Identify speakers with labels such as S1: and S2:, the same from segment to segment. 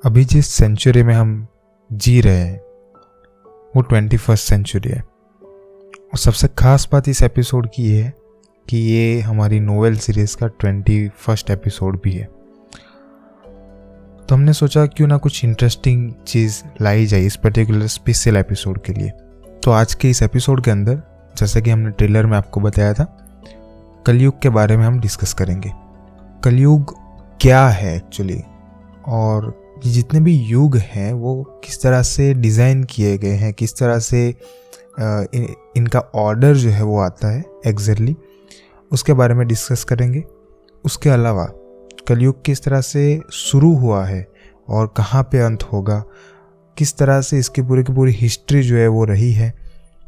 S1: अभी जिस सेंचुरी में हम जी रहे हैं वो 21st सेंचुरी है। और सबसे ख़ास बात इस एपिसोड की ये है कि ये हमारी नोवेल सीरीज़ का 21st एपिसोड भी है। तो हमने सोचा क्यों ना कुछ इंटरेस्टिंग चीज़ लाई जाए इस पर्टिकुलर स्पेशल एपिसोड के लिए। तो आज के इस एपिसोड के अंदर, जैसे कि हमने ट्रेलर में आपको बताया था, कलयुग के बारे में हम डिस्कस करेंगे। कलयुग क्या है एक्चुअली, और ये जितने भी युग हैं वो किस तरह से डिज़ाइन किए गए हैं, किस तरह से इनका ऑर्डर जो है वो आता है एग्जैक्टली, उसके बारे में डिस्कस करेंगे। उसके अलावा कलयुग किस तरह से शुरू हुआ है और कहाँ पे अंत होगा, किस तरह से इसकी पूरी की पूरी हिस्ट्री जो है वो रही है,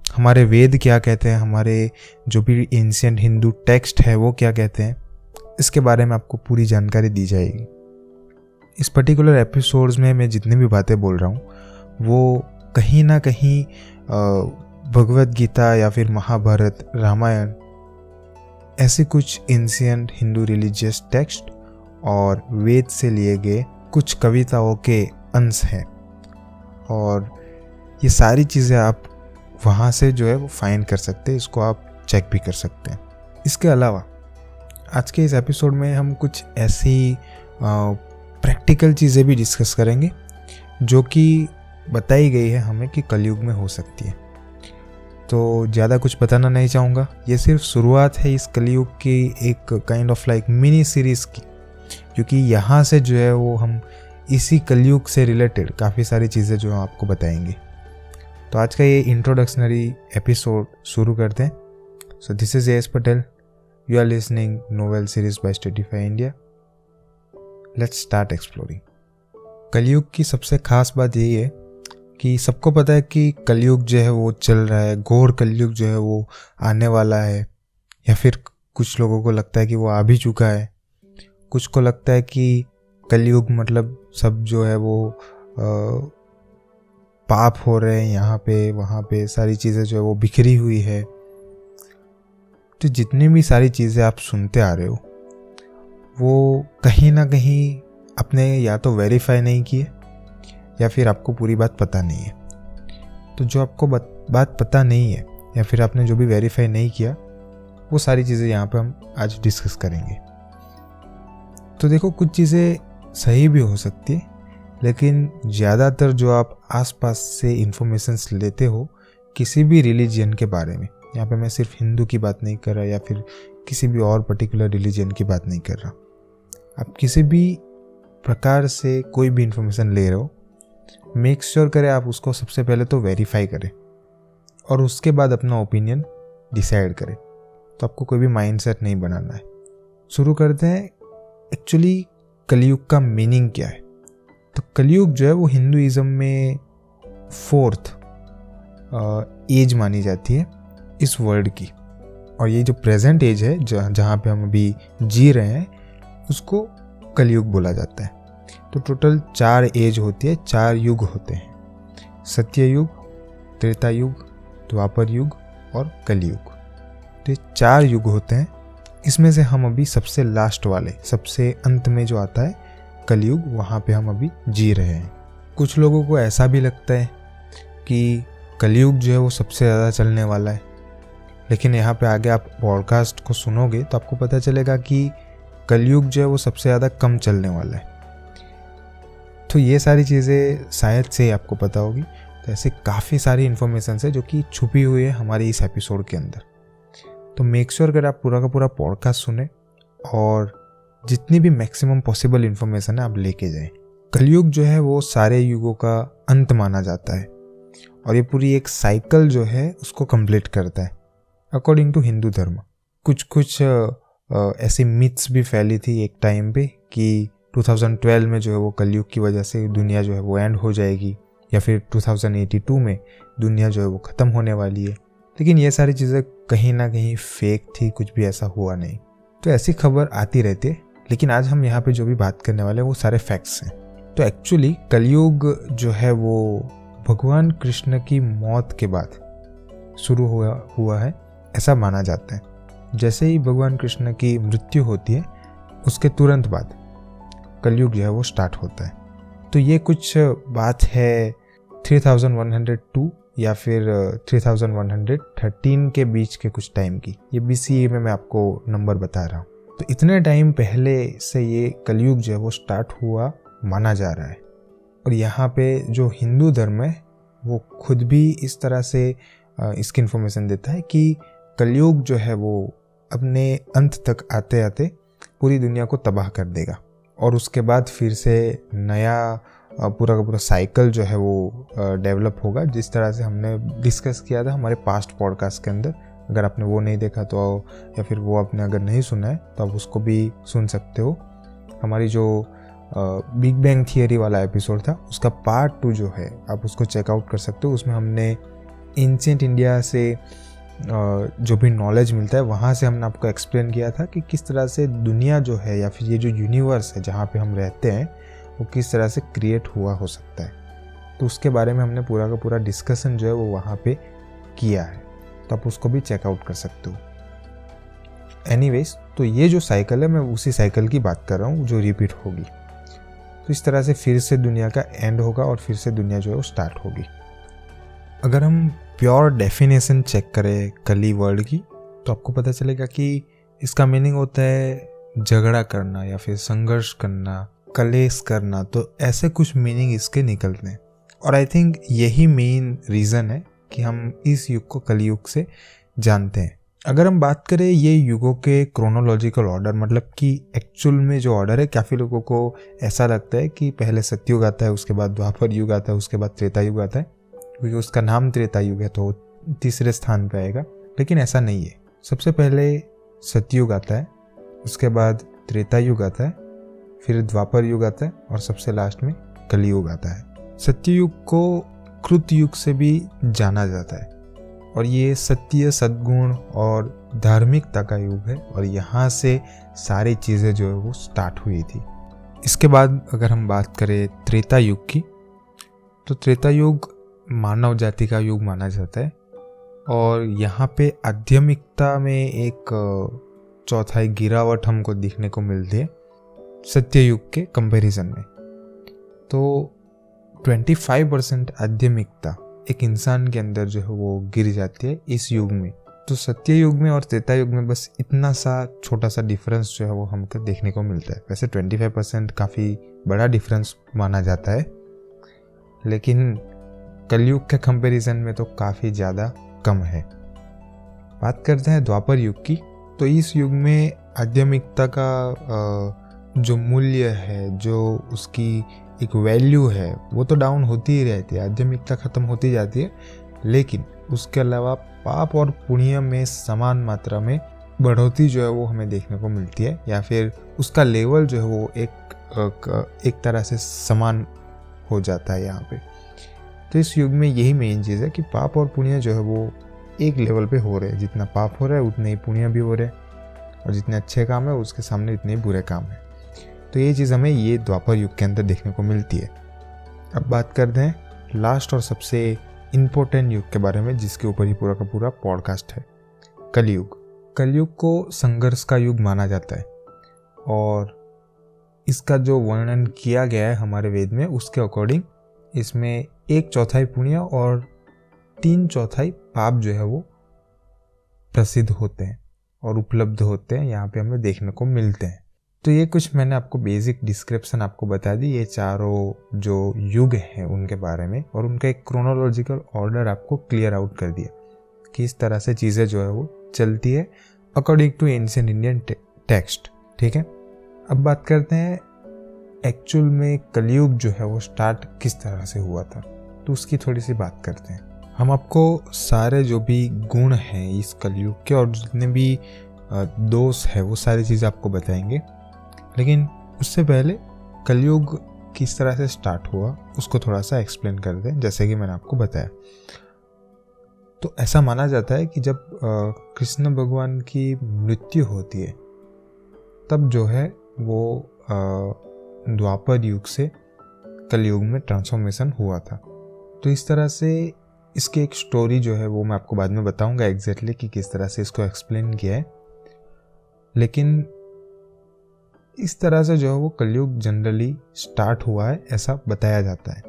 S1: हमारे वेद क्या कहते हैं, हमारे जो भी एंशिएंट हिंदू टेक्स्ट है वो क्या कहते हैं, इसके बारे में आपको पूरी जानकारी दी जाएगी। इस पर्टिकुलर एपिसोड्स में मैं जितनी भी बातें बोल रहा हूँ वो कहीं ना कहीं भगवद गीता या फिर महाभारत, रामायण, ऐसे कुछ एंशिएंट हिंदू रिलीजियस टेक्स्ट और वेद से लिए गए कुछ कविताओं के अंश हैं। और ये सारी चीज़ें आप वहाँ से जो है वो फाइंड कर सकते हैं, इसको आप चेक भी कर सकते हैं। इसके अलावा आज के इस एपिसोड में हम कुछ ऐसी प्रैक्टिकल चीज़ें भी डिस्कस करेंगे जो कि बताई गई है हमें कि कलयुग में हो सकती है। तो ज़्यादा कुछ बताना नहीं चाहूँगा, ये सिर्फ शुरुआत है इस कलयुग की एक kind of like mini series की, क्योंकि यहाँ से जो है वो हम इसी कलयुग से रिलेटेड काफ़ी सारी चीज़ें जो आपको बताएंगे। तो आज का ये इंट्रोडक्शनरी एपिसोड शुरू करते हैं। So this is S Patel, you are listening novel series by Studyfy India. Let's start exploring. Kalyug की सबसे ख़ास बात यही है कि सबको पता है कि कलयुग जो है वो चल रहा है, घोर कलयुग जो है वो आने वाला है, या फिर कुछ लोगों को लगता है कि वो आ भी चुका है। कुछ को लगता है कि कलयुग मतलब सब जो है वो पाप हो रहे हैं, यहाँ पे वहाँ पे सारी चीज़ें जो है वो बिखरी हुई है। तो जितनी भी सारी चीज़ें आप सुनते आ रहे हो वो कहीं ना कहीं आपने या तो वेरीफाई नहीं किए या फिर आपको पूरी बात पता नहीं है। तो जो आपको बात पता नहीं है या फिर आपने जो भी वेरीफाई नहीं किया, वो सारी चीज़ें यहाँ पे हम आज डिस्कस करेंगे। तो देखो, कुछ चीज़ें सही भी हो सकती है, लेकिन ज़्यादातर जो आप आसपास से इंफॉर्मेशंस लेते हो किसी भी रिलीजन के बारे में, यहाँ पे मैं सिर्फ हिंदू की बात नहीं कर रहा या फिर किसी भी और पर्टिकुलर रिलीजन की बात नहीं कर रहा, आप किसी भी प्रकार से कोई भी इंफॉर्मेशन ले रहे हो, मेक श्योर करें आप उसको सबसे पहले तो वेरीफाई करें और उसके बाद अपना ओपिनियन डिसाइड करें। तो आपको कोई भी माइंडसेट नहीं बनाना है। शुरू करते हैं एक्चुअली कलयुग का मीनिंग क्या है। तो कलयुग जो है वो हिंदुइज्म में 4th एज मानी जाती है इस वर्ल्ड की, और ये जो प्रेजेंट एज है जहाँ पे हम अभी जी रहे हैं उसको कलयुग बोला जाता है। तो टोटल 4 एज होती है, 4 युग होते हैं, सत्य युग, त्रेता युग, द्वापर युग और कलयुग। तो ये 4 युग होते हैं। इसमें से हम अभी सबसे लास्ट वाले, सबसे अंत में जो आता है कलयुग, वहाँ पे हम अभी जी रहे हैं। कुछ लोगों को ऐसा भी लगता है कि कलयुग जो है वो सबसे ज़्यादा चलने वाला है, लेकिन यहाँ पे आगे आप पॉडकास्ट को सुनोगे तो आपको पता चलेगा कि कलयुग जो है वो सबसे ज़्यादा कम चलने वाला है। तो ये सारी चीज़ें शायद से आपको पता होगी। तो ऐसे काफ़ी सारी इन्फॉर्मेशन है जो कि छुपी हुई है हमारे इस एपिसोड के अंदर। तो मेक श्योर अगर आप पूरा का पूरा पॉडकास्ट सुने और जितनी भी मैक्सिमम पॉसिबल इन्फॉर्मेशन है आप लेके जाएं। कलयुग जो है वो सारे युगों का अंत माना जाता है और ये पूरी एक साइकिल जो है उसको कंप्लीट करता है अकॉर्डिंग टू हिंदू धर्म। कुछ ऐसी मिथ्स भी फैली थी एक टाइम पे कि 2012 में जो है वो कलयुग की वजह से दुनिया जो है वो एंड हो जाएगी, या फिर 2082 में दुनिया जो है वो ख़त्म होने वाली है। लेकिन ये सारी चीज़ें कहीं ना कहीं फेक थी, कुछ भी ऐसा हुआ नहीं। तो ऐसी खबर आती रहती है, लेकिन आज हम यहाँ पे जो भी बात करने वाले हैं वो सारे फैक्ट्स हैं। तो एक्चुअली कलयुग जो है वो भगवान कृष्ण की मौत के बाद शुरू हुआ है, ऐसा माना जाता है। जैसे ही भगवान कृष्ण की मृत्यु होती है उसके तुरंत बाद कलयुग जो है वो स्टार्ट होता है। तो ये कुछ बात है 3102 या फिर 3113 के बीच के कुछ टाइम की। ये BCE में मैं आपको नंबर बता रहा हूँ। तो इतने टाइम पहले से ये कलयुग जो है वो स्टार्ट हुआ माना जा रहा है। और यहाँ पे जो हिंदू धर्म है वो खुद भी इस तरह से इसकी इन्फॉर्मेशन देता है कि कलयुग जो है वो अपने अंत तक आते आते पूरी दुनिया को तबाह कर देगा और उसके बाद फिर से नया पूरा का पूरा साइकिल जो है वो डेवलप होगा, जिस तरह से हमने डिस्कस किया था हमारे पास्ट पॉडकास्ट के अंदर। अगर आपने वो नहीं देखा तो या फिर वो आपने अगर नहीं सुना है तो आप उसको भी सुन सकते हो। हमारी जो बिग बैंग थियरी वाला एपिसोड था उसका पार्ट 2 जो है आप उसको चेकआउट कर सकते हो। उसमें हमने एंशिएंट इंडिया से जो भी नॉलेज मिलता है वहाँ से हमने आपको एक्सप्लेन किया था कि किस तरह से दुनिया जो है या फिर ये जो यूनिवर्स है जहाँ पे हम रहते हैं वो किस तरह से क्रिएट हुआ हो सकता है। तो उसके बारे में हमने पूरा का पूरा डिस्कशन जो है वो वहाँ पे किया है, तो आप उसको भी चेकआउट कर सकते हो। एनीवेज, तो ये जो साइकिल है मैं उसी साइकिल की बात कर रहा हूँ जो रिपीट होगी। तो इस तरह से फिर से दुनिया का एंड होगा और फिर से दुनिया जो है वो स्टार्ट होगी। अगर हम प्योर डेफिनेशन चेक करें कली वर्ड की तो आपको पता चलेगा कि इसका मीनिंग होता है झगड़ा करना या फिर संघर्ष करना, कलेश करना। तो ऐसे कुछ मीनिंग इसके निकलते हैं और आई थिंक यही मेन रीज़न है कि हम इस युग को कलयुग से जानते हैं। अगर हम बात करें ये युगों के क्रोनोलॉजिकल ऑर्डर, मतलब कि एक्चुअल में जो ऑर्डर है, काफ़ी लोगों को ऐसा लगता है कि पहले सतयुग आता है, उसके बाद द्वापर युग आता है, उसके बाद त्रेता युग आता है, क्योंकि उसका नाम त्रेता युग है तो तीसरे स्थान पे आएगा। लेकिन ऐसा नहीं है। सबसे पहले सतयुग आता है, उसके बाद त्रेता युग आता है, फिर द्वापर युग आता है और सबसे लास्ट में कलियुग आता है। सत्ययुग को कृत युग से भी जाना जाता है और ये सत्य, सद्गुण और धार्मिकता का युग है और यहाँ से सारी चीज़ें जो है वो स्टार्ट हुई थी। इसके बाद अगर हम बात करें त्रेता युग की, तो त्रेता युग मानव जाति का युग माना जाता है और यहाँ पे आध्यात्मिकता में एक चौथाई गिरावट हमको देखने को मिलती है सत्य युग के कंपैरिजन में। तो 25% आध्यात्मिकता एक इंसान के अंदर जो है वो गिर जाती है इस युग में। तो सत्य युग में और त्रेता युग में बस इतना सा छोटा सा डिफरेंस जो है वो हमको देखने को मिलता है। वैसे 25% काफ़ी बड़ा डिफरेंस माना जाता है, लेकिन कलयुग के कंपैरिजन में तो काफ़ी ज़्यादा कम है। बात करते हैं द्वापर युग की, तो इस युग में आध्यात्मिकता का जो मूल्य है, जो उसकी एक वैल्यू है, वो तो डाउन होती ही रहती है, आध्यात्मिकता ख़त्म होती जाती है, लेकिन उसके अलावा पाप और पुण्य में समान मात्रा में बढ़ोतरी जो है वो हमें देखने को मिलती है, या फिर उसका लेवल जो है वो एक तरह से समान हो जाता है यहाँ पे। तो इस युग में यही मेन चीज़ है कि पाप और पुण्य जो है वो एक लेवल पे हो रहे हैं। जितना पाप हो रहा है उतने ही पुण्य भी हो रहे हैं और जितने अच्छे काम है उसके सामने इतने ही बुरे काम है। तो ये चीज़ हमें ये द्वापर युग के अंदर देखने को मिलती है। अब बात करते हैं लास्ट और सबसे इम्पोर्टेंट युग के बारे में, जिसके ऊपर ही पूरा का पूरा पॉडकास्ट है, कलयुग। कलयुग को संघर्ष का युग माना जाता है और इसका जो वर्णन किया गया है हमारे वेद में उसके अकॉर्डिंग इसमें 1/4 पुण्य और 3/4 पाप जो है वो प्रसिद्ध होते हैं और उपलब्ध होते हैं, यहाँ पे हमें देखने को मिलते हैं। तो ये कुछ मैंने आपको बेसिक डिस्क्रिप्शन आपको बता दी ये चारों जो युग हैं उनके बारे में, और उनका एक क्रोनोलॉजिकल ऑर्डर आपको क्लियर आउट कर दिया कि इस तरह से चीज़ें जो है वो चलती है according to ancient Indian text. ठीक है, अब बात करते हैं एक्चुअल में कलयुग जो है वो स्टार्ट किस तरह से हुआ था, तो उसकी थोड़ी सी बात करते हैं। हम आपको सारे जो भी गुण हैं इस कलयुग के और जितने भी दोष है वो सारी चीज़ आपको बताएंगे, लेकिन उससे पहले कलयुग किस तरह से स्टार्ट हुआ उसको थोड़ा सा एक्सप्लेन कर दें। जैसे कि मैंने आपको बताया, तो ऐसा माना जाता है कि जब कृष्ण भगवान की मृत्यु होती है तब जो है वो द्वापर युग से कलयुग में ट्रांसफॉर्मेशन हुआ था। तो इस तरह से इसकी एक स्टोरी जो है वो मैं आपको बाद में बताऊंगा एग्जैक्टली कि किस तरह से इसको एक्सप्लेन किया है। लेकिन इस तरह से जो है वो कलयुग जनरली स्टार्ट हुआ है ऐसा बताया जाता है।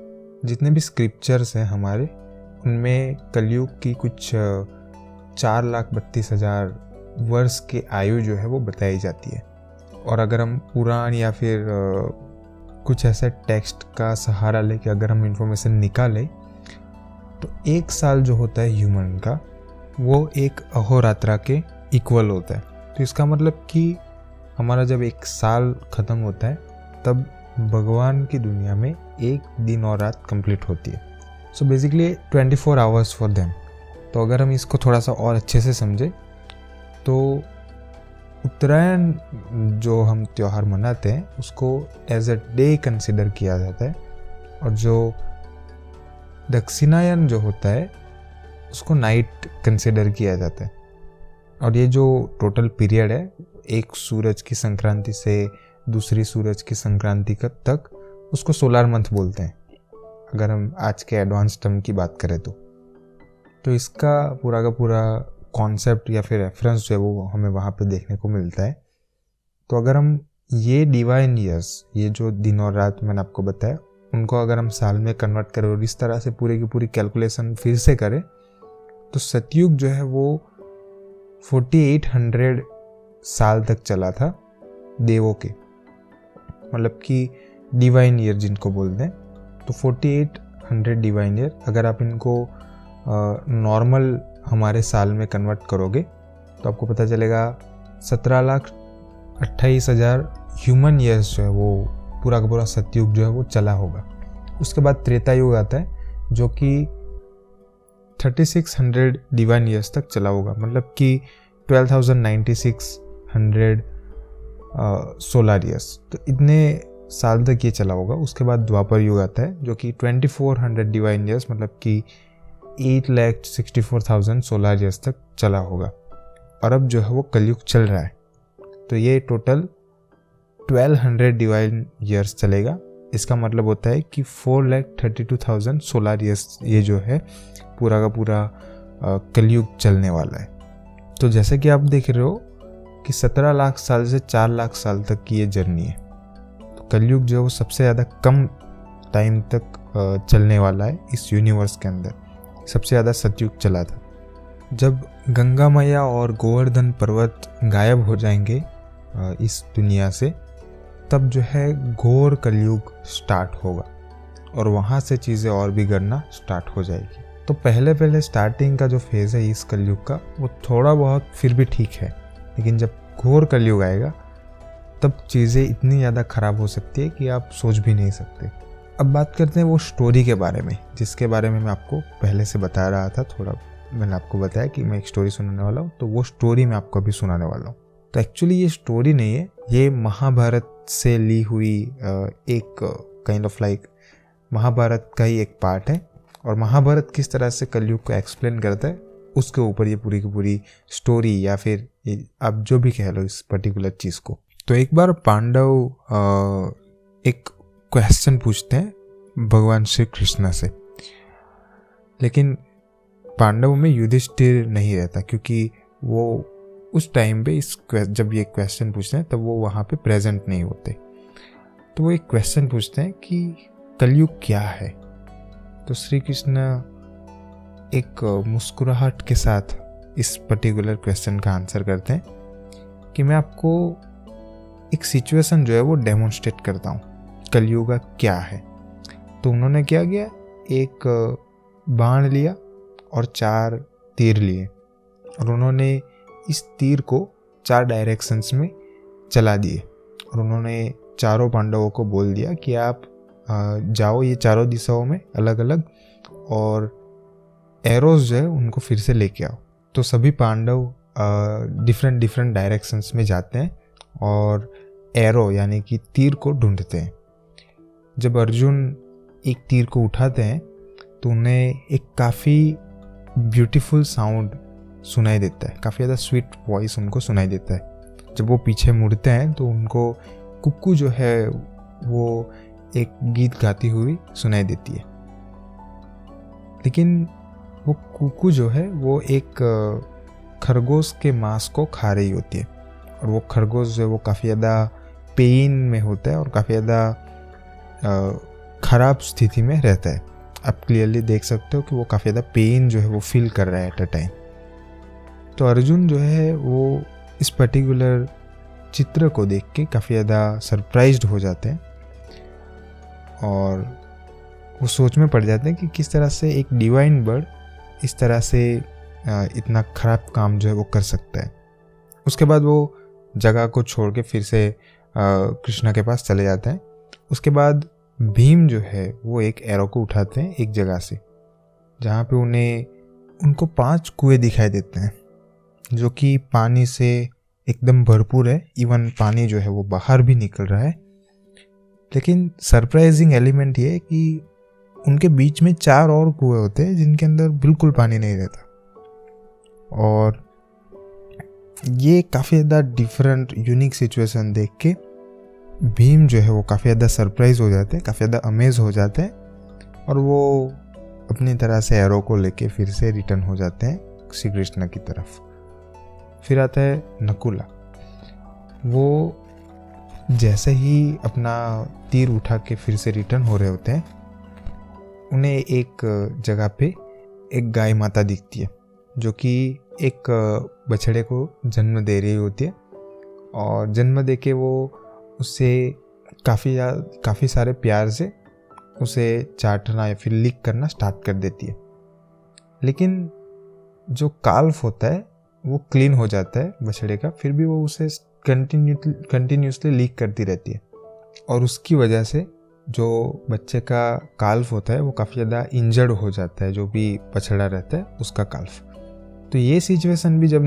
S1: जितने भी स्क्रिप्चर्स हैं हमारे, उनमें कलयुग की कुछ 4,32,000 वर्ष की आयु जो है वो बताई जाती है। और अगर हम पुराण या फिर कुछ ऐसे टेक्स्ट का सहारा लेके अगर हम इंफॉर्मेशन निकालें तो 1 साल जो होता है ह्यूमन का, वो एक अहोरात्रा के इक्वल होता है। तो इसका मतलब कि हमारा जब 1 साल ख़त्म होता है तब भगवान की दुनिया में 1 दिन और रात कंप्लीट होती है। So basically 24 hours for them. तो अगर हम इसको थोड़ा सा और अच्छे से समझें तो उत्तरायण जो हम त्यौहार मनाते हैं उसको एज अ डे कंसिडर किया जाता है, और जो दक्षिणायन जो होता है उसको नाइट कंसिडर किया जाता है। और ये जो टोटल पीरियड है, एक सूरज की संक्रांति से दूसरी सूरज की संक्रांति तक, उसको सोलर मंथ बोलते हैं अगर हम आज के एडवांस टर्म की बात करें तो इसका पूरा का पूरा कॉन्सेप्ट या फिर रेफरेंस जो है वो हमें वहाँ पे देखने को मिलता है। तो अगर हम ये डिवाइन ईयर्स, ये जो दिन और रात मैंने आपको बताया, उनको अगर हम साल में कन्वर्ट करें और इस तरह से पूरी की पूरी कैलकुलेशन फिर से करें तो सतयुग जो है वो 4800 साल तक चला था देवों के, मतलब कि डिवाइन ईयर जिनको बोलते हैं। तो 4800 डिवाइन ईयर अगर आप इनको नॉर्मल हमारे साल में कन्वर्ट करोगे तो आपको पता चलेगा 17,28,000 ह्यूमन ईयर्स जो है वो पूरा का पूरा सतयुग जो है वो चला होगा। उसके बाद त्रेता युग आता है जो कि 3600 डिवाइन ईयर्स तक चला होगा, मतलब कि 12,9600 सोलर ईयर्स। तो इतने साल तक ये चला होगा। उसके बाद द्वापर युग आता है जो कि 2400 डिवाइन ईयर्स, मतलब कि 8,64,000 सोलर ईयर्स तक चला होगा। और अब जो है वो कलयुग चल रहा है, तो ये टोटल 1200 डिवाइन ईयर्स चलेगा। इसका मतलब होता है कि 4,32,000 सोलर ईयर्स ये जो है पूरा का पूरा कलयुग चलने वाला है। तो जैसे कि आप देख रहे हो कि 17 लाख साल से 4 लाख साल तक की ये जर्नी है। तो कलयुग जो है वो सबसे ज़्यादा कम टाइम तक चलने वाला है इस यूनिवर्स के अंदर। सबसे ज़्यादा सतयुग चला था। जब गंगा मैया और गोवर्धन पर्वत गायब हो जाएंगे इस दुनिया से, तब जो है घोर कलयुग स्टार्ट होगा और वहाँ से चीज़ें और बिगड़ना स्टार्ट हो जाएगी। तो पहले स्टार्टिंग का जो फेज़ है इस कलयुग का वो थोड़ा बहुत फिर भी ठीक है, लेकिन जब घोर कलयुग आएगा तब चीज़ें इतनी ज़्यादा ख़राब हो सकती है कि आप सोच भी नहीं सकते। अब बात करते हैं वो स्टोरी के बारे में जिसके बारे में मैं आपको पहले से बता रहा था। थोड़ा मैंने आपको बताया कि मैं एक स्टोरी सुनाने वाला हूँ, तो वो स्टोरी मैं आपको अभी सुनाने वाला हूँ। तो एक्चुअली ये स्टोरी नहीं है, ये महाभारत से ली हुई एक काइंड ऑफ लाइक महाभारत का ही एक पार्ट है। और महाभारत किस तरह से कलयुग को एक्सप्लेन करता है उसके ऊपर ये पूरी की पूरी स्टोरी, या फिर आप जो भी कह लो इस पर्टिकुलर चीज़ को। तो एक बार पांडव एक क्वेश्चन पूछते हैं भगवान श्री कृष्ण से, लेकिन पांडवों में युधिष्ठिर नहीं रहता क्योंकि वो उस टाइम पे जब ये क्वेश्चन पूछते हैं तब वो वहाँ पे प्रेजेंट नहीं होते। तो वो एक क्वेश्चन पूछते हैं कि कलयुग क्या है। तो श्री कृष्ण एक मुस्कुराहट के साथ इस पर्टिकुलर क्वेश्चन का आंसर करते हैं कि मैं आपको एक सिचुएशन जो है वो डेमोन्स्ट्रेट करता हूँ कलयुग क्या है। तो उन्होंने क्या किया, एक बाण लिया और 4 तीर लिए और उन्होंने इस तीर को 4 डायरेक्शंस में चला दिए और उन्होंने चारों पांडवों को बोल दिया कि आप जाओ ये चारों दिशाओं में अलग अलग, और एरोज जो है उनको फिर से लेके आओ। तो सभी पांडव डिफरेंट डायरेक्शंस में जाते हैं और एरो यानी कि तीर को ढूंढते हैं। जब अर्जुन एक तीर को उठाते हैं तो उन्हें एक काफ़ी ब्यूटीफुल साउंड सुनाई देता है, काफ़ी ज़्यादा स्वीट वॉइस उनको सुनाई देता है। जब वो पीछे मुड़ते हैं तो उनको कुक्कू जो है वो एक गीत गाती हुई सुनाई देती है, लेकिन वो कुक्कू जो है वो एक खरगोश के मांस को खा रही होती है और वो खरगोश जो है वो काफ़ी ज़्यादा पेन में होता है और काफ़ी ज़्यादा ख़राब स्थिति में रहता है। आप क्लियरली देख सकते हो कि वो काफ़ी ज़्यादा पेन जो है वो फील कर रहा है एट अ टाइम। तो अर्जुन जो है वो इस पर्टिकुलर चित्र को देख के काफ़ी ज़्यादा सरप्राइज्ड हो जाते हैं और वो सोच में पड़ जाते हैं कि किस तरह से एक डिवाइन बर्ड इस तरह से इतना ख़राब काम जो है वो कर सकता है। उसके बाद वो जगह को छोड़ के फिर से कृष्णा के पास चले जाते हैं। उसके बाद भीम जो है वो एक एरो को उठाते हैं एक जगह से जहाँ पे उनको 5 कुएं दिखाई देते हैं जो कि पानी से एकदम भरपूर है। इवन पानी जो है वो बाहर भी निकल रहा है। लेकिन सरप्राइजिंग एलिमेंट ये है कि उनके बीच में 4 और कुएं होते हैं जिनके अंदर बिल्कुल पानी नहीं रहता। और ये काफ़ी ज़्यादा डिफरेंट यूनिक सिचुएशन देख के भीम जो है वो काफ़ी ज़्यादा सरप्राइज हो जाते हैं, काफ़ी ज़्यादा अमेज हो जाते हैं और वो अपनी तरह से एरो को लेके फिर से रिटर्न हो जाते हैं श्री कृष्ण की तरफ। फिर आता है नकुला। वो जैसे ही अपना तीर उठा के फिर से रिटर्न हो रहे होते हैं, उन्हें एक जगह पे एक गाय माता दिखती है जो कि एक बछड़े को जन्म दे रही होती है और जन्म दे के वो उससे काफ़ी सारे प्यार से उसे चाटना या फिर लिक करना स्टार्ट कर देती है। लेकिन जो काल्फ होता है वो क्लीन हो जाता है बछड़े का, फिर भी वो उसे कंटिन्यूसली लीक करती रहती है और उसकी वजह से जो बच्चे का काल्फ होता है वो काफ़ी ज़्यादा इंजर्ड हो जाता है, जो भी बछड़ा रहता है उसका काल्फ। तो ये सिचुएशन भी जब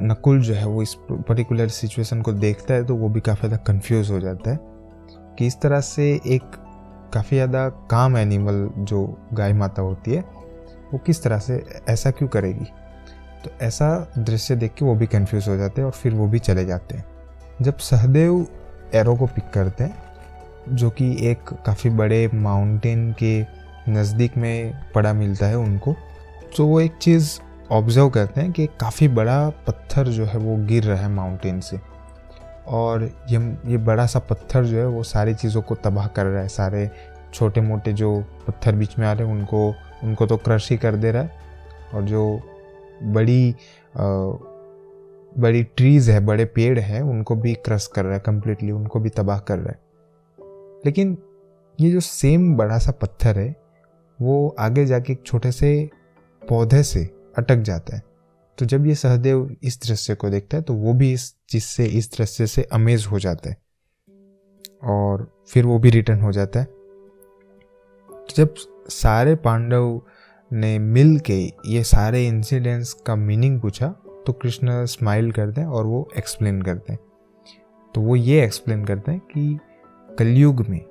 S1: नकुल जो है वो इस पर्टिकुलर सिचुएशन को देखता है तो वो भी काफ़ी ज़्यादा कंफ्यूज हो जाता है कि इस तरह से एक काफ़ी ज़्यादा काम एनिमल जो गाय माता होती है वो किस तरह से ऐसा क्यों करेगी। तो ऐसा दृश्य देख के वो भी कंफ्यूज हो जाते हैं और फिर वो भी चले जाते हैं। जब सहदेव एरो को पिक करते हैं जो कि एक काफ़ी बड़े माउंटेन के नज़दीक में पड़ा मिलता है उनको, तो वो एक चीज़ ऑब्जर्व करते हैं कि काफ़ी बड़ा पत्थर जो है वो गिर रहा है माउंटेन से और ये बड़ा सा पत्थर जो है वो सारी चीज़ों को तबाह कर रहा है। सारे छोटे मोटे जो पत्थर बीच में आ रहे हैं उनको तो क्रश ही कर दे रहा है और जो बड़ी ट्रीज़ है, बड़े पेड़ हैं, उनको भी क्रश कर रहा है कंप्लीटली, उनको भी तबाह कर रहा है। लेकिन ये जो सेम बड़ा सा पत्थर है वो आगे जाके एक छोटे से पौधे से अटक जाता है। तो जब ये सहदेव इस दृश्य को देखता है तो वो भी इस दृश्य से अमेज हो जाता है और फिर वो भी रिटर्न हो जाता है। तो जब सारे पांडव ने मिल के ये सारे इंसिडेंट्स का मीनिंग पूछा तो कृष्ण स्माइल करते हैं और वो एक्सप्लेन करते हैं। तो वो ये एक्सप्लेन करते हैं कि कलयुग में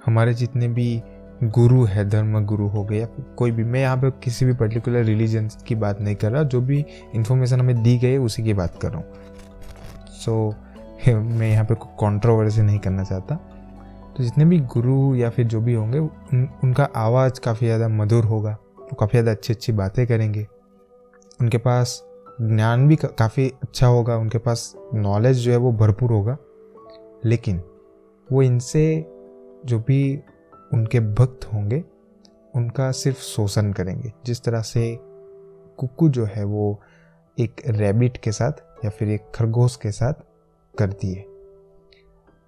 S1: हमारे जितने भी गुरु है, धर्म गुरु हो गया, कोई भी, मैं यहाँ पे किसी भी पर्टिकुलर रिलीजन की बात नहीं कर रहा, जो भी इंफॉर्मेशन हमें दी गई है उसी की बात कर रहा हूँ। सो मैं यहाँ पे कोई कंट्रोवर्सी नहीं करना चाहता। तो जितने भी गुरु या फिर जो भी होंगे उनका आवाज़ काफ़ी ज़्यादा मधुर होगा, वो काफ़ी ज़्यादा अच्छी बातें करेंगे, उनके पास ज्ञान भी काफ़ी अच्छा होगा, उनके पास नॉलेज जो है वो भरपूर होगा। लेकिन वो इनसे जो भी उनके भक्त होंगे उनका सिर्फ शोषण करेंगे, जिस तरह से कुक्कू जो है वो एक रैबिट के साथ या फिर एक खरगोश के साथ करती है।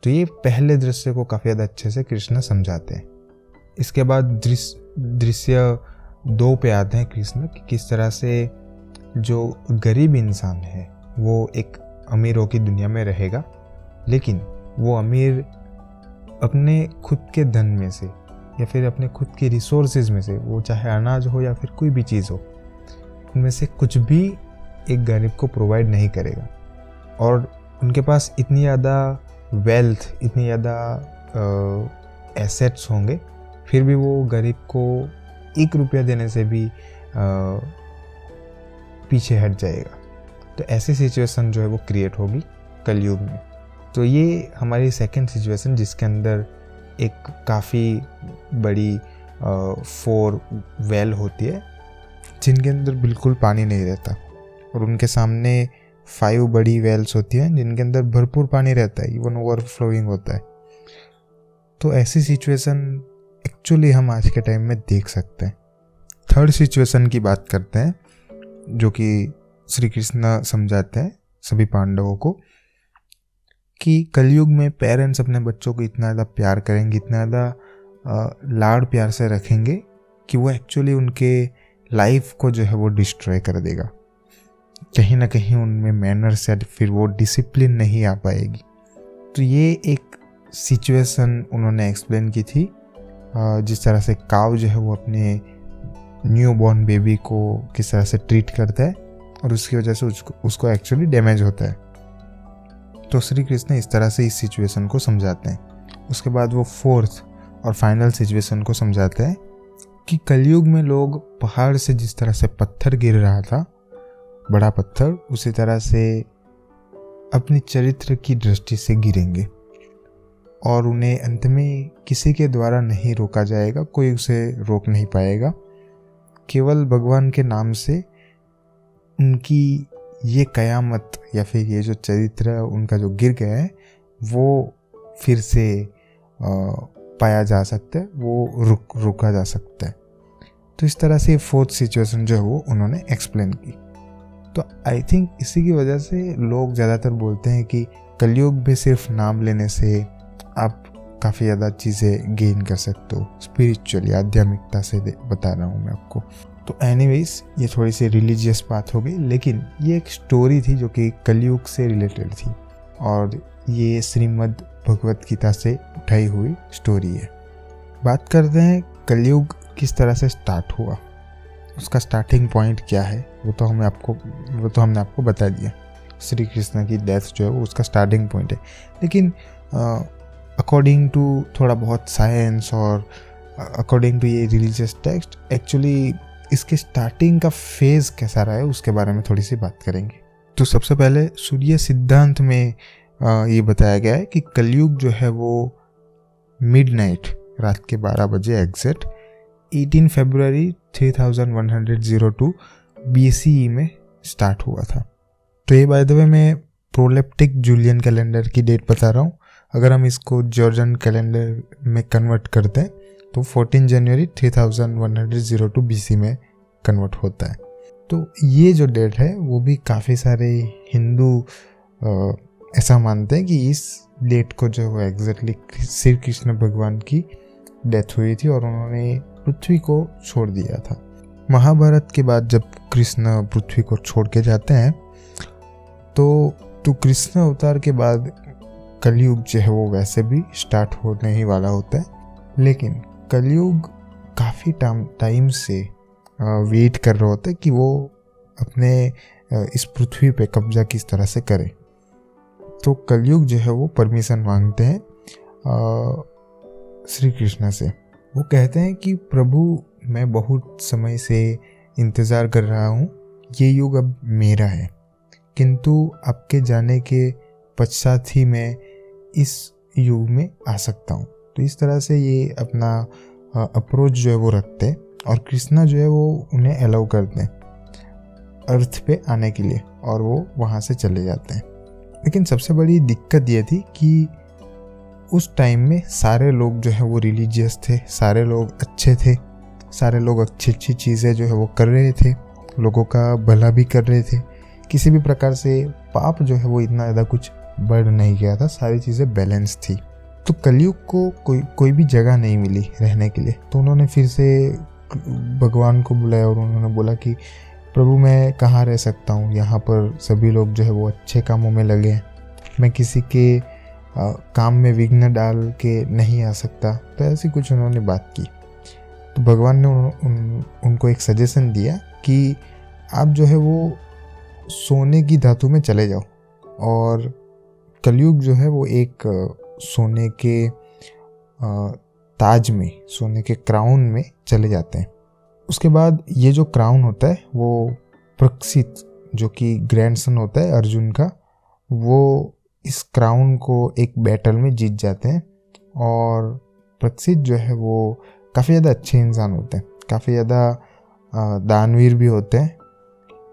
S1: तो ये पहले दृश्य को काफ़ी ज़्यादा अच्छे से कृष्ण समझाते हैं। इसके बाद दृश्य 2 पे आते हैं कृष्ण कि किस तरह से जो गरीब इंसान है वो एक अमीरों की दुनिया में रहेगा, लेकिन वो अमीर अपने खुद के धन में से या फिर अपने खुद के रिसोर्सेज में से, वो चाहे अनाज हो या फिर कोई भी चीज़ हो, उनमें से कुछ भी एक गरीब को प्रोवाइड नहीं करेगा। और उनके पास इतनी ज़्यादा वेल्थ, इतनी ज़्यादा एसेट्स होंगे, फिर भी वो गरीब को 1 रुपया देने से भी पीछे हट जाएगा। तो ऐसी सिचुएशन जो है वो क्रिएट होगी कलयुग में। तो ये हमारी सेकंड सिचुएशन जिसके अंदर एक काफ़ी बड़ी 4 वेल होती है जिनके अंदर बिल्कुल पानी नहीं रहता और उनके सामने 5 बड़ी वेल्स होती हैं जिनके अंदर भरपूर पानी रहता है, इवन ओवरफ्लोइंग होता है। तो ऐसी सिचुएशन एक्चुअली हम आज के टाइम में देख सकते हैं। थर्ड सिचुएशन की बात करते हैं जो कि श्री कृष्ण समझाते हैं सभी पांडवों को कि कलयुग में पेरेंट्स अपने बच्चों को इतना ज़्यादा प्यार करेंगे, इतना ज़्यादा लाड़ प्यार से रखेंगे कि वो एक्चुअली उनके लाइफ को जो है वो डिस्ट्रॉय कर देगा। कहीं ना कहीं उनमें मैनर्स या फिर वो डिसिप्लिन नहीं आ पाएगी। तो ये एक सिचुएशन उन्होंने एक्सप्लेन की थी, जिस तरह से काव जो है वो अपने न्यू बॉर्न बेबी को किस तरह से ट्रीट करता है और उसकी वजह से उसको एक्चुअली डैमेज होता है। तो श्री कृष्ण इस तरह से इस सिचुएशन को समझाते हैं। उसके बाद वो फोर्थ और फाइनल सिचुएशन को समझाते हैं कि कलयुग में लोग पहाड़ से जिस तरह से पत्थर गिर रहा था, बड़ा पत्थर, उसी तरह से अपनी चरित्र की दृष्टि से गिरेंगे और उन्हें अंत में किसी के द्वारा नहीं रोका जाएगा, कोई उसे रोक नहीं पाएगा। केवल भगवान के नाम से उनकी ये कयामत या फिर ये जो चरित्र उनका जो गिर गया है वो फिर से पाया जा सकता है, वो रोका जा सकता है। तो इस तरह से फोर्थ सिचुएशन जो है वो उन्होंने एक्सप्लेन की। तो आई थिंक इसी की वजह से लोग ज़्यादातर बोलते हैं कि कलयुग में सिर्फ नाम लेने से आप काफ़ी ज़्यादा चीज़ें गेन कर सकते हो स्पिरिचुअली, आध्यात्मिकता से बता रहा हूँ मैं आपको। तो एनीवेज ये थोड़ी सी रिलीजियस बात हो गई, लेकिन ये एक स्टोरी थी जो कि कलयुग से रिलेटेड थी और ये श्रीमद् भगवत गीता से उठाई हुई स्टोरी है। बात करते हैं कलयुग किस तरह से स्टार्ट हुआ, उसका स्टार्टिंग पॉइंट क्या है, वो तो हमने आपको बता दिया। श्री कृष्ण की डेथ जो है वो उसका स्टार्टिंग पॉइंट है। लेकिन अकॉर्डिंग टू थोड़ा बहुत साइंस और अकॉर्डिंग टू ये रिलीजियस टेक्स्ट, एक्चुअली इसके स्टार्टिंग का फेज कैसा रहा है उसके बारे में थोड़ी सी बात करेंगे। तो सबसे पहले सूर्य सिद्धांत में ये बताया गया है कि कलयुग जो है वो मिडनाइट, रात के 12 बजे एग्जैक्ट 18 फरवरी 3102 BCE में स्टार्ट हुआ था। तो ये बाय द वे मैं प्रोलेप्टिक जूलियन कैलेंडर की डेट बता रहा हूँ। अगर हम इसको जॉर्जन कैलेंडर में कन्वर्ट करते हैं तो 14 जनवरी 3102 BC में कन्वर्ट होता है। तो ये जो डेट है वो भी काफ़ी सारे हिंदू ऐसा मानते हैं कि इस डेट को जो है एग्जैक्टली श्री कृष्ण भगवान की डेथ हुई थी और उन्होंने पृथ्वी को छोड़ दिया था। महाभारत के बाद जब कृष्ण पृथ्वी को छोड़ के जाते हैं तो कृष्ण अवतार के बाद कलयुग जो है वो वैसे भी स्टार्ट होने ही वाला होता है। लेकिन कलयुग काफ़ी टाइम से वेट कर रहा होता है कि वो अपने इस पृथ्वी पे कब्जा किस तरह से करे। तो कलयुग जो है वो परमिशन मांगते हैं श्री कृष्ण से। वो कहते हैं कि प्रभु, मैं बहुत समय से इंतज़ार कर रहा हूँ, ये युग अब मेरा है, किंतु आपके जाने के पश्चात ही मैं इस युग में आ सकता हूँ। तो इस तरह से ये अपना अप्रोच जो है वो रखते हैं और कृष्णा जो है वो उन्हें अलाउ करते हैं अर्थ पे आने के लिए और वो वहाँ से चले जाते हैं। लेकिन सबसे बड़ी दिक्कत ये थी कि उस टाइम में सारे लोग जो है वो रिलीजियस थे, सारे लोग अच्छे थे, सारे लोग अच्छी अच्छी चीज़ें जो है वो कर रहे थे, लोगों का भला भी कर रहे थे। किसी भी प्रकार से पाप जो है वो इतना ज़्यादा कुछ बढ़ नहीं गया था, सारी चीज़ें बैलेंस थी। तो कलयुग को कोई भी जगह नहीं मिली रहने के लिए। तो उन्होंने फिर से भगवान को बुलाया और उन्होंने बोला कि प्रभु, मैं कहाँ रह सकता हूँ, यहाँ पर सभी लोग जो है वो अच्छे कामों में लगे हैं, मैं किसी के काम में विघ्न डाल के नहीं आ सकता। तो ऐसी कुछ उन्होंने बात की। तो भगवान ने उनको एक सजेशन दिया कि आप जो है वो सोने की धातु में चले जाओ। और कलयुग जो है वो एक सोने के ताज में, सोने के क्राउन में चले जाते हैं। उसके बाद ये जो क्राउन होता है वो परीक्षित, जो कि ग्रैंडसन होता है अर्जुन का, वो इस क्राउन को एक बैटल में जीत जाते हैं। और परीक्षित जो है वो काफ़ी ज़्यादा अच्छे इंसान होते हैं, काफ़ी ज़्यादा दानवीर भी होते हैं।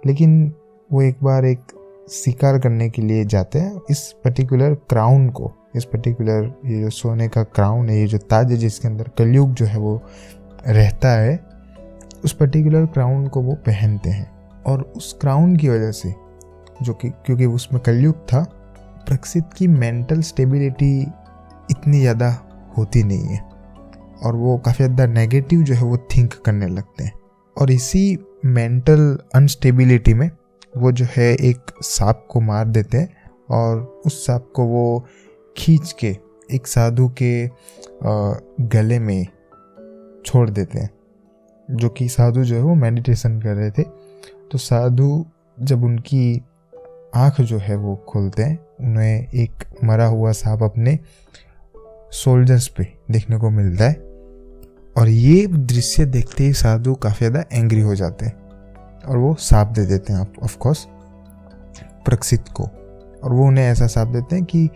S1: लेकिन वो एक बार एक शिकार करने के लिए जाते हैं इस पर्टिकुलर क्राउन को, इस पर्टिकुलर ये जो सोने का क्राउन है, ये जो ताज है जिसके अंदर कलयुग जो है वो रहता है, उस पर्टिकुलर क्राउन को वो पहनते हैं। और उस क्राउन की वजह से जो कि क्योंकि उसमें कलयुग था, प्रक्षित की मेंटल स्टेबिलिटी इतनी ज़्यादा होती नहीं है और वो काफ़ी ज़्यादा नेगेटिव जो है वो थिंक करने लगते हैं। और इसी मेंटल अनस्टेबिलिटी में वो जो है एक सांप को मार देते हैं और उस सांप को वो खींच के एक साधु के गले में छोड़ देते हैं, जो कि साधु जो है वो मेडिटेशन कर रहे थे। तो साधु जब उनकी आँख जो है वो खोलते हैं, उन्हें एक मरा हुआ सांप अपने सोल्जर्स पे देखने को मिलता है और ये दृश्य देखते ही साधु काफ़ी ज़्यादा एंग्री हो जाते हैं और वो श्राप दे देते हैं ऑफ कोर्स प्रक्षित को। और वो उन्हें ऐसा श्राप देते हैं कि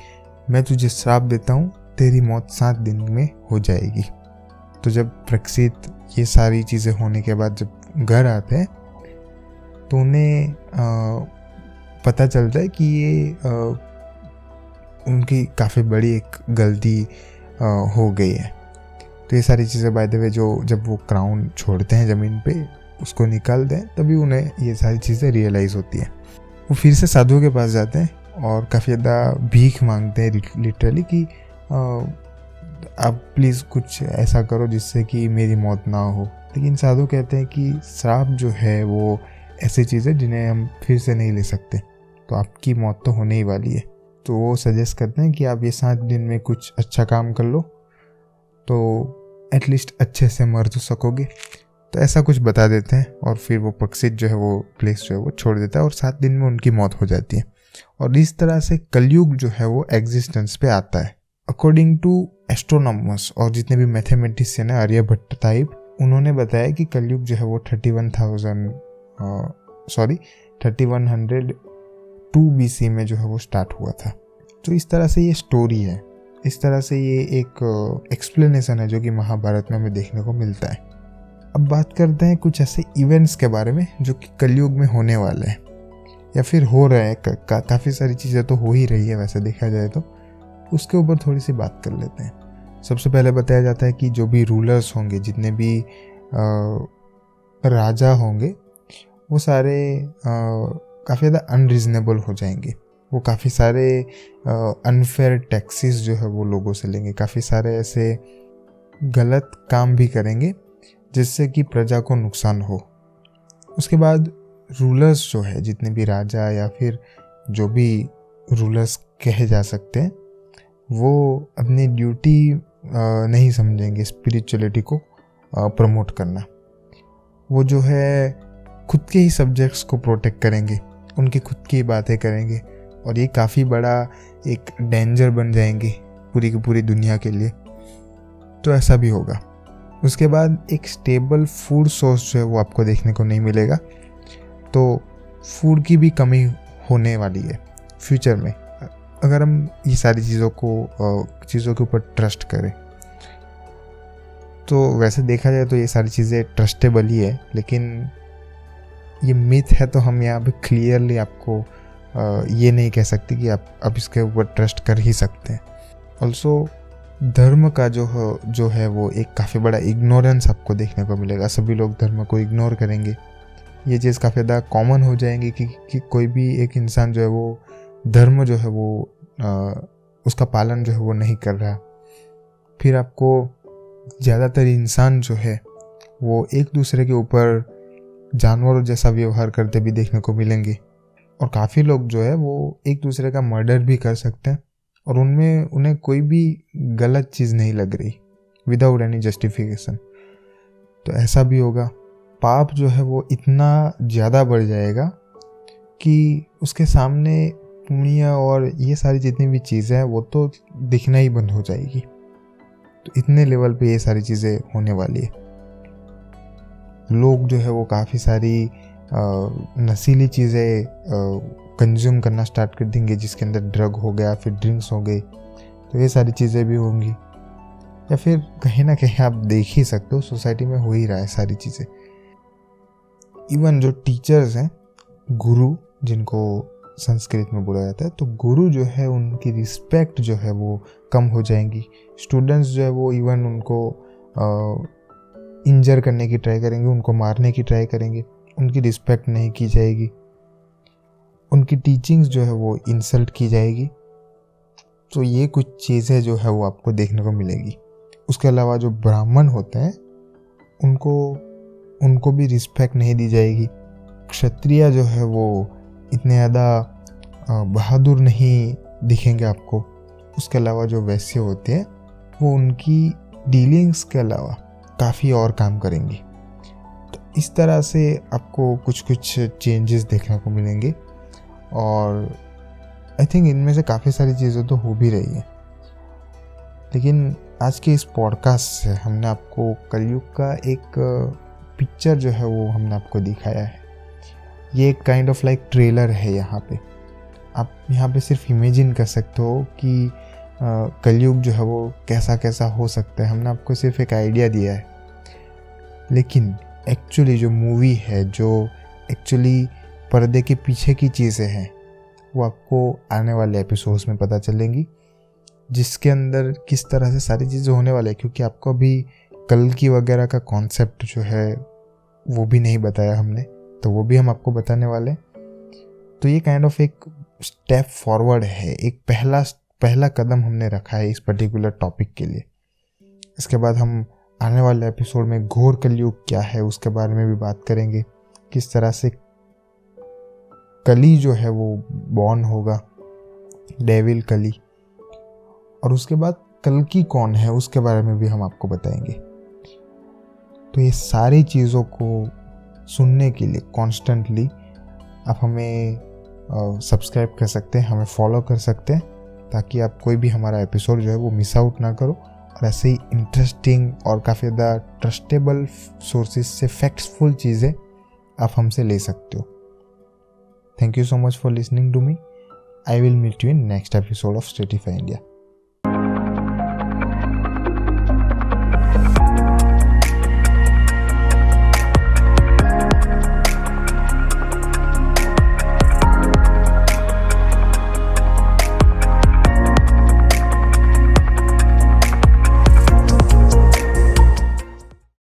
S1: मैं तुझे श्राप देता हूँ, तेरी मौत 7 दिन में हो जाएगी। तो जब प्रक्षित ये सारी चीज़ें होने के बाद जब घर आते हैं तो उन्हें पता चलता है कि ये उनकी काफ़ी बड़ी एक गलती हो गई है। तो ये सारी चीज़ें बाय द वे जब वो क्राउन छोड़ते हैं ज़मीन पे, उसको निकालते हैं, तभी उन्हें ये सारी चीज़ें रियलाइज़ होती हैं। वो फिर से साधुओं के पास जाते हैं और काफ़ी ज़्यादा भीख मांगते हैं लिटरली कि आप प्लीज़ कुछ ऐसा करो जिससे कि मेरी मौत ना हो। लेकिन साधु कहते हैं कि श्राप जो है वो ऐसी चीज़ है जिन्हें हम फिर से नहीं ले सकते, तो आपकी मौत तो होने ही वाली है। तो वो सजेस्ट करते हैं कि आप ये 7 दिन में कुछ अच्छा काम कर लो तो एटलीस्ट अच्छे से मर तो सकोगे। तो ऐसा कुछ बता देते हैं और फिर वो प्रक्षित जो है वो प्लेस जो है वो छोड़ देता है और 7 दिन में उनकी मौत हो जाती है। और इस तरह से कलयुग जो है वो एग्जिस्टेंस पे आता है। अकॉर्डिंग टू एस्ट्रोनॉमर्स और जितने भी मैथमेटिशियन है, आर्यभट्ट टाइप, उन्होंने बताया कि कलयुग जो है वो 3102 BC में जो है वो स्टार्ट हुआ था। तो इस तरह से ये स्टोरी है, इस तरह से ये एक एक्सप्लेनेशन है जो कि महाभारत में हमें देखने को मिलता है। अब बात करते हैं कुछ ऐसे इवेंट्स के बारे में जो कि कलयुग में होने वाले हैं या फिर हो रहे हैं। काफ़ी सारी चीज़ें तो हो ही रही है वैसे देखा जाए तो, उसके ऊपर थोड़ी सी बात कर लेते हैं। सबसे पहले बताया जाता है कि जो भी रूलर्स होंगे, जितने भी राजा होंगे, वो सारे काफ़ी ज़्यादा अनरीजनेबल हो जाएंगे। वो काफ़ी सारे अनफेयर टैक्सेस जो है वो लोगों से लेंगे, काफ़ी सारे ऐसे गलत काम भी करेंगे जिससे कि प्रजा को नुकसान हो। उसके बाद रूलर्स जो है, जितने भी राजा या फिर जो भी रूलर्स कहे जा सकते हैं, वो अपनी ड्यूटी नहीं समझेंगे स्पिरिचुअलिटी को प्रमोट करना। वो जो है खुद के ही सब्जेक्ट्स को प्रोटेक्ट करेंगे, उनकी खुद की बातें करेंगे और ये काफ़ी बड़ा एक डेंजर बन जाएंगे पूरी की पूरी दुनिया के लिए। तो ऐसा भी होगा। उसके बाद एक स्टेबल फूड सोर्स जो है वो आपको देखने को नहीं मिलेगा, तो फूड की भी कमी होने वाली है फ्यूचर में अगर हम ये सारी चीज़ों के ऊपर ट्रस्ट करें। तो वैसे देखा जाए तो ये सारी चीज़ें ट्रस्टेबल ही है, लेकिन ये मिथ है तो हम यहाँ पे क्लियरली आपको ये नहीं कह सकते कि आप इसके ऊपर ट्रस्ट कर ही सकते हैं। ऑल्सो धर्म का जो है वो एक काफ़ी बड़ा इग्नोरेंस आपको देखने को मिलेगा। सभी लोग धर्म को इग्नोर करेंगे। ये चीज़ काफ़ी ज़्यादा कॉमन हो जाएंगी कि कोई भी एक इंसान जो है वो धर्म जो है वो उसका पालन जो है वो नहीं कर रहा। फिर आपको ज़्यादातर इंसान जो है वो एक दूसरे के ऊपर जानवरों जैसा व्यवहार करते भी देखने को मिलेंगे और काफ़ी लोग जो है वो एक दूसरे का मर्डर भी कर सकते हैं और उन्हें कोई भी गलत चीज़ नहीं लग रही विदाउट एनी जस्टिफिकेशन। तो ऐसा भी होगा। पाप जो है वो इतना ज़्यादा बढ़ जाएगा कि उसके सामने पुण्य और ये सारी जितनी भी चीज़ें हैं वो तो दिखना ही बंद हो जाएगी। तो इतने लेवल पे ये सारी चीज़ें होने वाली है। लोग जो है वो काफ़ी सारी नशीली चीज़ें कंज्यूम करना स्टार्ट कर देंगे, जिसके अंदर ड्रग हो गया, फिर ड्रिंक्स हो गई। तो ये सारी चीज़ें भी होंगी, या फिर कहीं ना कहीं आप देख ही सकते हो सोसाइटी में हो ही रहा है सारी चीज़ें। इवन जो टीचर्स हैं, गुरु जिनको संस्कृत में बोला जाता है। तो गुरु जो है उनकी रिस्पेक्ट जो है वो कम हो जाएंगी। स्टूडेंट्स जो है वो इवन उनको इंजर करने की ट्राई करेंगे, उनको मारने की ट्राई करेंगे, उनकी रिस्पेक्ट नहीं की जाएगी, उनकी टीचिंग्स जो है वो इंसल्ट की जाएगी। तो ये कुछ चीज़ें जो है वो आपको देखने को मिलेगी। उसके अलावा जो ब्राह्मण होते हैं उनको भी रिस्पेक्ट नहीं दी जाएगी। क्षत्रिय जो है वो इतने ज़्यादा बहादुर नहीं दिखेंगे आपको। उसके अलावा जो वैश्य होते हैं वो उनकी डीलिंग्स के अलावा काफ़ी और काम करेंगे। तो इस तरह से आपको कुछ कुछ चेंजेस देखने को मिलेंगे और आई थिंक इनमें से काफ़ी सारी चीज़ें तो हो भी रही हैं। लेकिन आज के इस पॉडकास्ट से हमने आपको कलयुग का एक पिक्चर जो है वो हमने आपको दिखाया है। ये एक काइंड ऑफ लाइक ट्रेलर है। यहाँ पे आप यहाँ पे सिर्फ इमेजिन कर सकते हो कि कलयुग जो है वो कैसा कैसा हो सकता है। हमने आपको सिर्फ एक आइडिया दिया है, लेकिन एक्चुअली जो मूवी है, जो एक्चुअली पर्दे के पीछे की चीज़ें हैं, वो आपको आने वाले एपिसोड्स में पता चलेंगी, जिसके अंदर किस तरह से सारी चीज़ें होने वाली है। क्योंकि आपको अभी कल्कि वगैरह का कॉन्सेप्ट जो है वो भी नहीं बताया हमने, तो वो भी हम आपको बताने वाले हैं। तो ये काइंड ऑफ एक स्टेप फॉरवर्ड है, एक पहला कदम हमने रखा है इस पर्टिकुलर टॉपिक के लिए। इसके बाद हम आने वाले एपिसोड में घोर कलयुग क्या है उसके बारे में भी बात करेंगे, किस तरह से कली जो है वो बॉर्न होगा, डेविल कली, और उसके बाद कल्कि कौन है उसके बारे में भी हम आपको बताएंगे। तो ये सारी चीज़ों को सुनने के लिए कॉन्स्टेंटली आप हमें सब्सक्राइब कर सकते हैं, हमें फॉलो कर सकते हैं, ताकि आप कोई भी हमारा एपिसोड जो है वो मिस आउट ना करो और ऐसे ही इंटरेस्टिंग और काफ़ी ज़्यादा ट्रस्टेबल सोर्सेज से फैक्ट्सफुल चीज़ें आप हमसे ले सकते हो। Thank you so much for listening to me. I will meet you in next episode of Stratify India.